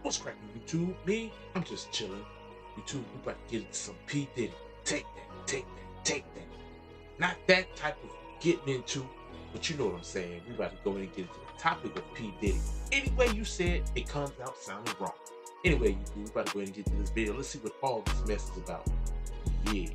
What's cracking, YouTube? Me? I'm just chilling. YouTube, we about to get into some P. Diddy. Take that, take that, take that. Not that type of getting into, but you know what I'm saying. We about to go in and get into the topic of P. Diddy. Any way you say it comes out sounding wrong. Anyway, YouTube, we about to go ahead and get into this video. Let's see what all this mess is about. Yeah.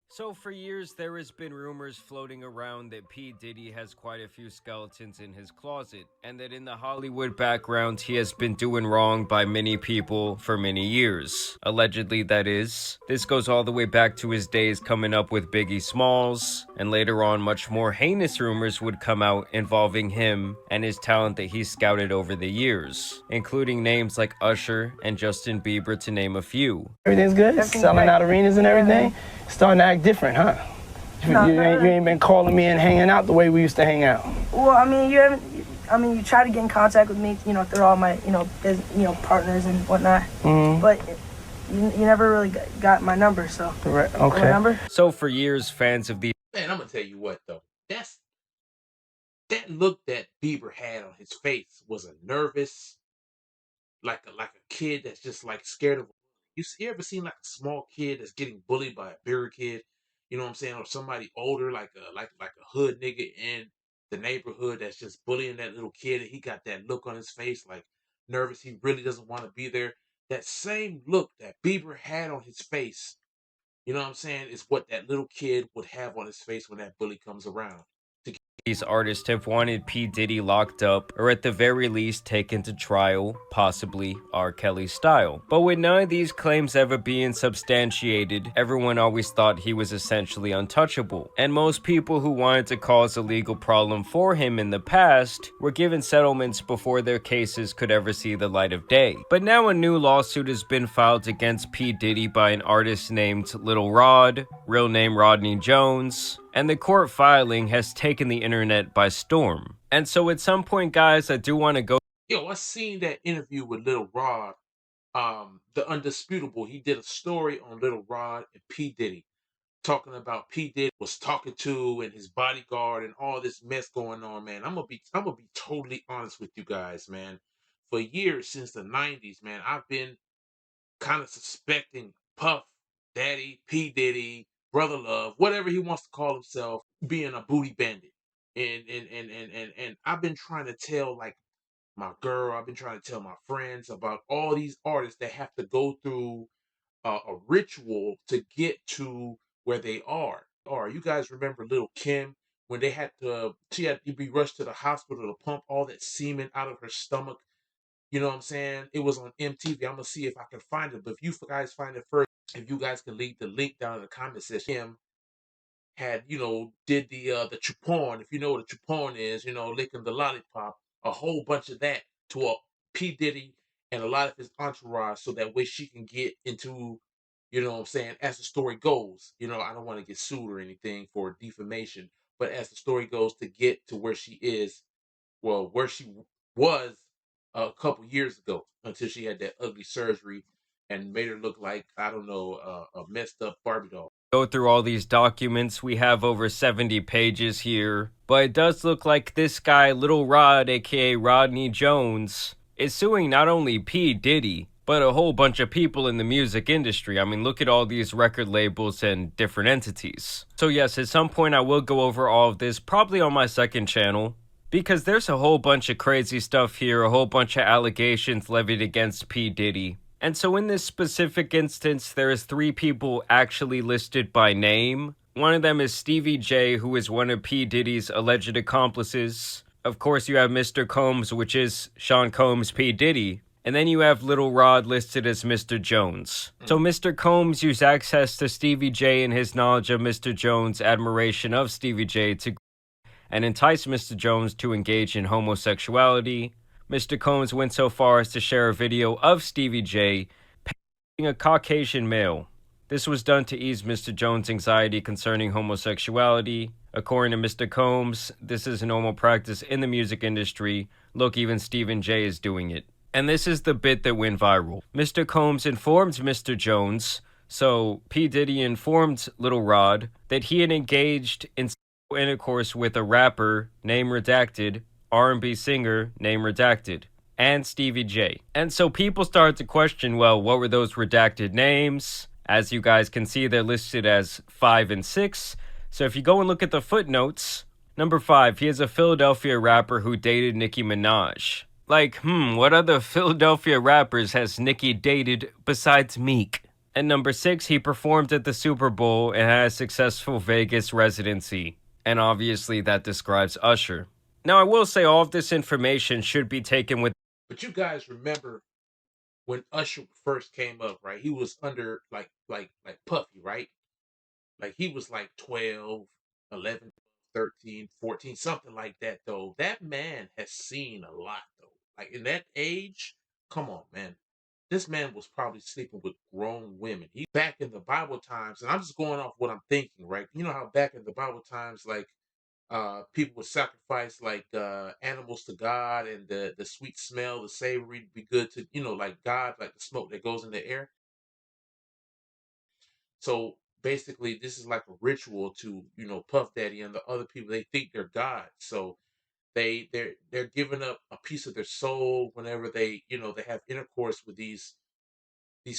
So for years, there has been rumors floating around that P. Diddy has quite a few skeletons in his closet, and that in the Hollywood background, he has been doing wrong by many people for many years. Allegedly, that is. This goes all the way back to his days coming up with Biggie Smalls, and later on, much more heinous rumors would come out involving him and his talent that he scouted over the years, including names like Usher and Justin Bieber, to name a few. Everything's good? Selling out arenas and everything? Starting to act different, huh? You ain't been calling me and hanging out the way we used to hang out. Well, I mean, you tried to get in contact with me, through all my, partners and whatnot. Mm-hmm. But you never really got my number, so. Right. Okay. My number? So for years, fans of the Man, I'm gonna tell you what though. That look that Bieber had on his face was a nervous, like a kid that's just like scared of. You ever seen like a small kid that's getting bullied by a bigger kid? You know what I'm saying? Or somebody older, like a hood nigga in the neighborhood that's just bullying that little kid, and he got that look on his face, like nervous. He really doesn't want to be there. That same look that Bieber had on his face, you know what I'm saying, is what that little kid would have on his face when that bully comes around. These artists have wanted P. Diddy locked up, or at the very least taken to trial, possibly R. Kelly style. But with none of these claims ever being substantiated, everyone always thought he was essentially untouchable. And most people who wanted to cause a legal problem for him in the past were given settlements before their cases could ever see the light of day. But now a new lawsuit has been filed against P. Diddy by an artist named Lil Rod, real name Rodney Jones, and the court filing has taken the internet by storm. And so at some point, guys, I do want to go. Yo, I seen that interview with Lil Rod, the Undisputable. He did a story on Lil Rod and P. Diddy, talking about P. Diddy was talking to and his bodyguard and all this mess going on, man. I'm gonna be totally honest with you guys, man. For years, since the 90s, man, I've been kind of suspecting Puff Daddy, P. Diddy, Brother Love, whatever he wants to call himself, being a booty bandit. And I've been trying to tell like my girl, I've been trying to tell my friends about all these artists that have to go through a ritual to get to where they are. Or you guys remember Little Kim when she had to be rushed to the hospital to pump all that semen out of her stomach. You know what I'm saying? It was on MTV. I'm gonna see if I can find it. But if you guys find it first, if you guys can leave the link down in the comment section. Him had, did the chupon. If you know what a chupon is, licking the lollipop, a whole bunch of that to a P. Diddy and a lot of his entourage, so that way she can get into, you know what I'm saying, as the story goes. I don't want to get sued or anything for defamation, but as the story goes, to get to where she is, well, where she was a couple years ago, until she had that ugly surgery and made her look like, I don't know, a messed up Barbie doll. Go through all these documents. We have over 70 pages here, but it does look like this guy, Lil Rod, aka Rodney Jones, is suing not only P. Diddy, but a whole bunch of people in the music industry. I mean, look at all these record labels and different entities. So yes, at some point I will go over all of this, probably on my second channel, because there's a whole bunch of crazy stuff here, a whole bunch of allegations levied against P. Diddy. And so in this specific instance, there is 3 people actually listed by name. One of them is Stevie J, who is one of P. Diddy's alleged accomplices. Of course, you have Mr. Combs, which is Sean Combs, P. Diddy. And then you have Lil Rod listed as Mr. Jones. So Mr. Combs used access to Stevie J and his knowledge of Mr. Jones' admiration of Stevie J to and entice Mr. Jones to engage in homosexuality. Mr. Combs went so far as to share a video of Stevie J paying a Caucasian male. This was done to ease Mr. Jones' anxiety concerning homosexuality. According to Mr. Combs, this is a normal practice in the music industry. Look, even Stephen J is doing it. And this is the bit that went viral. Mr. Combs informed Mr. Jones, so P. Diddy informed Little Rod, that he had engaged in sexual intercourse with a rapper, name redacted, R&B singer, name redacted, and Stevie J. And so people started to question, well, what were those redacted names? As you guys can see, they're listed as 5 and 6. So if you go and look at the footnotes, number 5, he is a Philadelphia rapper who dated Nicki Minaj. Like, what other Philadelphia rappers has Nicki dated besides Meek? And number 6, he performed at the Super Bowl and had a successful Vegas residency. And obviously that describes Usher. Now I will say all of this information should be taken with... But you guys remember when Usher first came up, right? He was under like Puffy, right? Like he was like 12, 11, 13, 14, something like that though. That man has seen a lot though. Like in that age, come on, man. This man was probably sleeping with grown women. He back in the Bible times, and I'm just going off what I'm thinking, right? You know how back in the Bible times, like people would sacrifice like animals to God, and the sweet smell, the savory would be good to, like God, like the smoke that goes in the air. So basically, this is like a ritual to, Puff Daddy and the other people. They think they're God, so they're giving up a piece of their soul whenever they, they have intercourse with these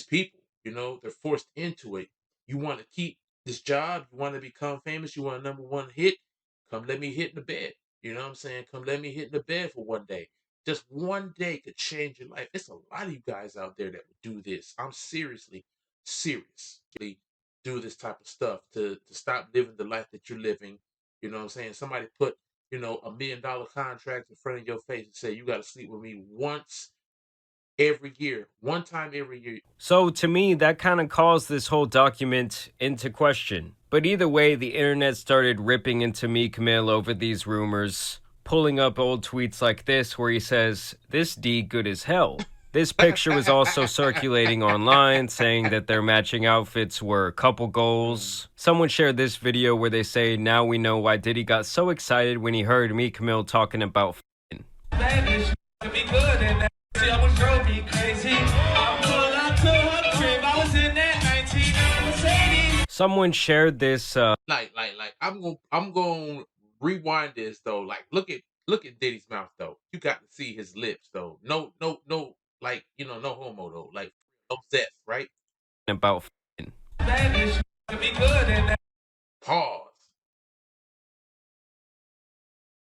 people. They're forced into it. You want to keep this job, you want to become famous, you want a number one hit, come let me hit in the bed. You know what I'm saying? Come let me hit in the bed for one day. Just one day could change your life. It's a lot of you guys out there that would do this. I'm seriously do this type of stuff to stop living the life that you're living. You know what I'm saying? Somebody put, $1 million contract in front of your face and say, you got to sleep with me once every year, one time every year. So to me, that kind of calls this whole document into question. But either way, the internet started ripping into Meek Mill over these rumors, pulling up old tweets like this where he says, "This D good as hell." This picture was also circulating online saying that their matching outfits were couple goals. Someone shared this video where they say, "Now we know why Diddy got so excited when he heard Meek Mill talking about f***ing." Someone shared this I'm going to rewind this though. Like look at Diddy's mouth though. You got to see his lips though. No, like, no homo though. Like no sex, right? about f***ing. Pause.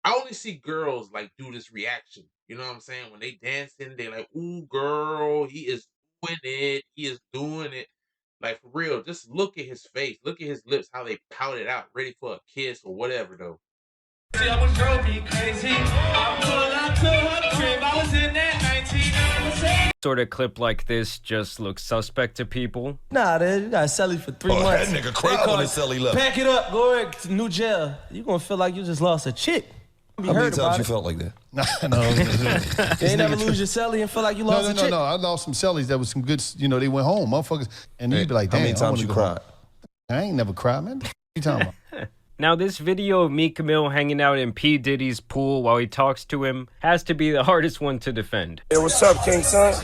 I only see girls like do this reaction. You know what I'm saying? When they dancing, they like, "Ooh, girl, he is doing it. He is doing it." Like for real, just look at his face, look at his lips, how they pouted out, ready for a kiss or whatever though. Sort of clip like this just looks suspect to people. Nah, dude, you gotta sell it for 3 months. That nigga cried when they sell it left. Pack it up, go to new jail. You gonna feel like you just lost a chick. How many times you felt like that? No. You ain't never lose your celly and feel like you lost a chick? No. I lost some cellies that was some good, they went home, motherfuckers. And you'd be like, damn, how many times you cried? I ain't never cried, man. What you talking about? Now, this video of Meek Mill hanging out in P. Diddy's pool while he talks to him has to be the hardest one to defend. Hey, what's up, King Son?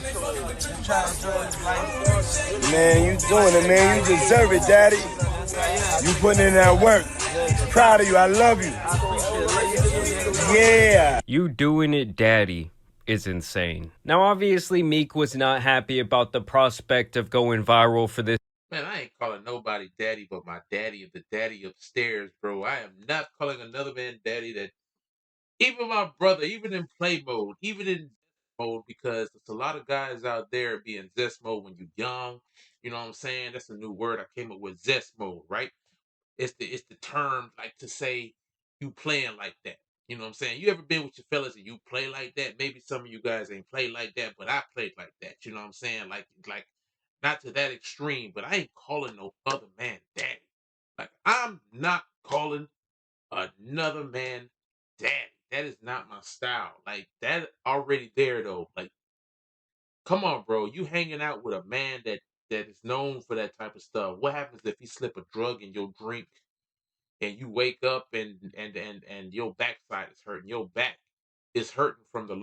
Man, you doing it, man. You deserve it, Daddy. You putting in that work. Proud of you. I love you. Yeah. You doing it, Daddy, is insane. Now, obviously, Meek was not happy about the prospect of going viral for this. Man, I ain't calling nobody daddy but my daddy and the daddy upstairs, bro. I am not calling another man daddy. That even my brother, even in play mode, even in mode, because there's a lot of guys out there being zest mode when you're young. You know what I'm saying? That's a new word I came up with, zest mode, right? It's the term like to say you playing like that. You know what I'm saying? You ever been with your fellas and you play like that? Maybe some of you guys ain't played like that, but I played like that. You know what I'm saying? Like not to that extreme, but I ain't calling no other man daddy. Like I'm not calling another man daddy. That is not my style. Like that already there though. Like, come on, bro. You hanging out with a man that is known for that type of stuff. What happens if he slip a drug in your drink and you wake up and your backside is hurting, your back? is hurting from the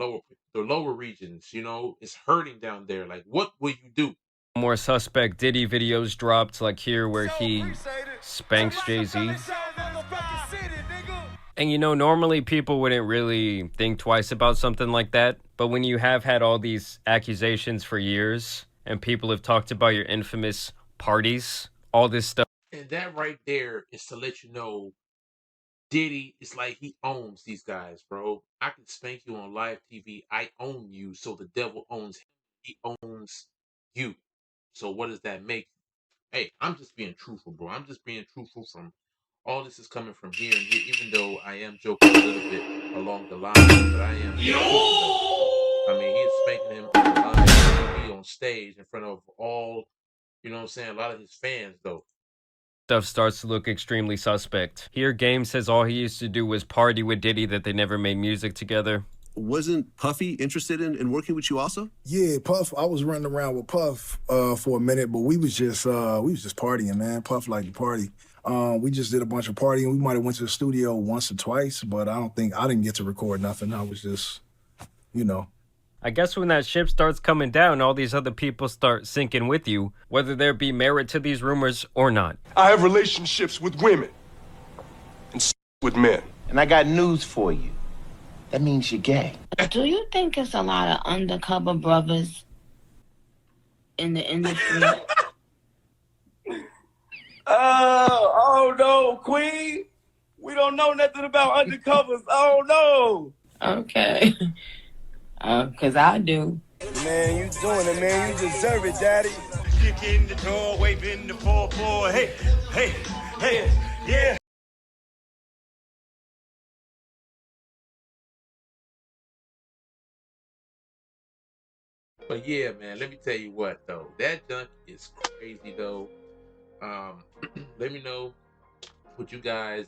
lower regions. You know, it's hurting down there. Like, what will you do? More suspect Diddy videos dropped, like here where he spanks Jay-Z. And you know, normally people wouldn't really think twice about something like that, but when you have had all these accusations for years and people have talked about your infamous parties, all this stuff. And that right there is to let you know Diddy is like he owns these guys, bro. I can spank you on live TV. I own you, so the devil owns him. He owns you. So what does that make you? Hey, I'm just being truthful, bro. I'm just being truthful from all this is coming from here and here, even though I am joking a little bit along the line, but I am being truthful, though. I mean, he's spanking him on live TV on stage in front of all, you know what I'm saying, a lot of his fans, though. Stuff starts to look extremely suspect. Here, Game says all he used to do was party with Diddy, that they never made music together. Wasn't Puffy interested in working with you also? Yeah, Puff. I was running around with Puff for a minute, but we was just partying, man. Puff liked to party. We just did a bunch of partying. We might have went to the studio once or twice, but I didn't get to record nothing. I was just, you know. I guess when that ship starts coming down, all these other people start sinking with you, whether there be merit to these rumors or not. I have relationships with women and with men. And I got news for you. That means you're gay. Do you think it's a lot of undercover brothers in the industry? Oh no, Queen. We don't know nothing about undercovers. Oh no. Okay. Cause I do. Man, you doing it, man. You deserve it, Daddy. Kick in the door, waving the 4-4. Hey, hey, hey, yeah. But yeah, man, let me tell you what, though. That junk is crazy, though. Let me know what you guys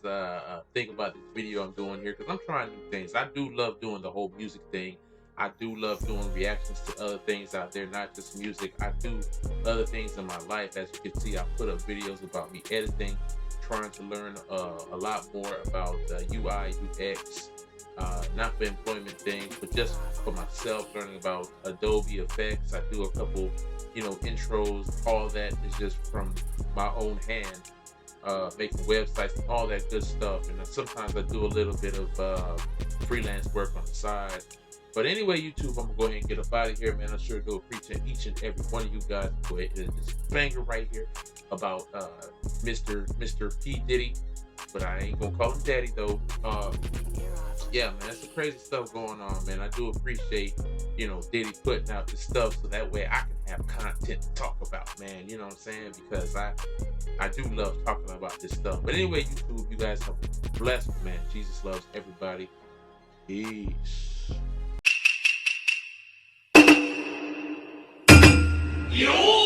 think about this video I'm doing here, because I'm trying new things. I do love doing the whole music thing. I do love doing reactions to other things out there, not just music. I do other things in my life. As you can see, I put up videos about me editing, trying to learn a lot more about UI, UX, not for employment things, but just for myself, learning about Adobe effects. I do a couple, you know, intros. All that is just from my own hand, making websites and all that good stuff. And sometimes I do a little bit of freelance work on the side. But anyway, YouTube, I'm gonna go ahead and get up out of here, man. I sure do appreciate each and every one of you guys. Go ahead and this banger right here about Mr. P. Diddy, but I ain't gonna call him Daddy though. Yeah, man, that's some crazy stuff going on, man. I do appreciate, you know, Diddy putting out this stuff so that way I can have content to talk about, man. You know what I'm saying? Because I do love talking about this stuff. But anyway, YouTube, you guys have a blessed one, man. Jesus loves everybody. Peace. Yo!